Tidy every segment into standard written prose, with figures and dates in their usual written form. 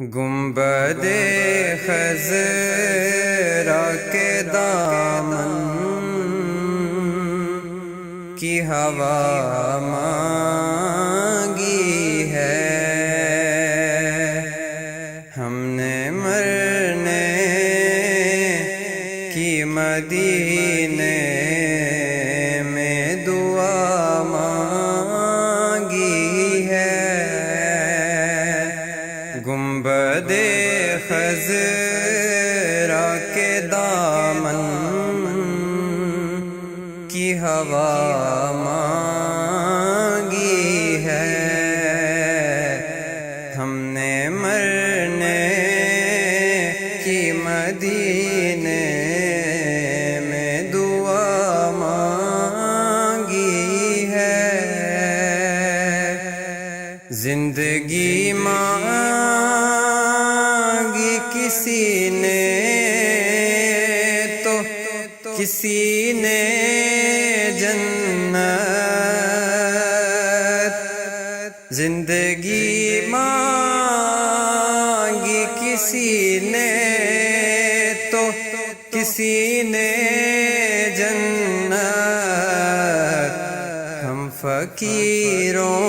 گنبد خضرا کے دامن کی ہوا مانگی ہے، ہم نے مرنے کی مدینے میں دعا مانگی ہے۔ گنبد خضرا کے دامن کی ہوا مانگی ہے، ہم نے مرنے کی مدینے میں دعا مانگی ہے۔ زندگی مانگی کسی نے تو کسی نے جنت، زندگی مانگی کسی نے تو کسی نے جنت، ہم فقیروں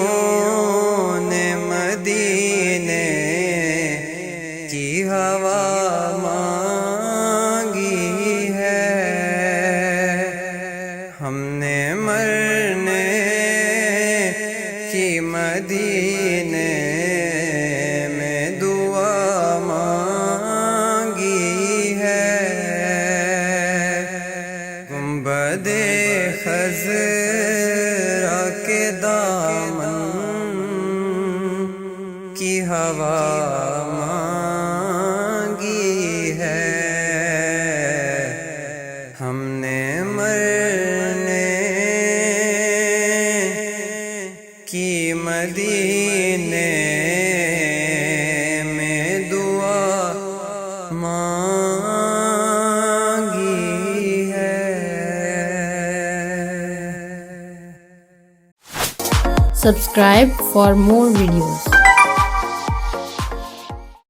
نے مدینے کی ہوا مانگی ہے، ہم نے مرنے کی مدینے میں دعا مانگی ہے۔ گنبد خضرا کے دامن کی ہوا مانگی ہے، ہم نے مرنے کی مدینے میں دعا مانگی ہے۔ Subscribe for more videos.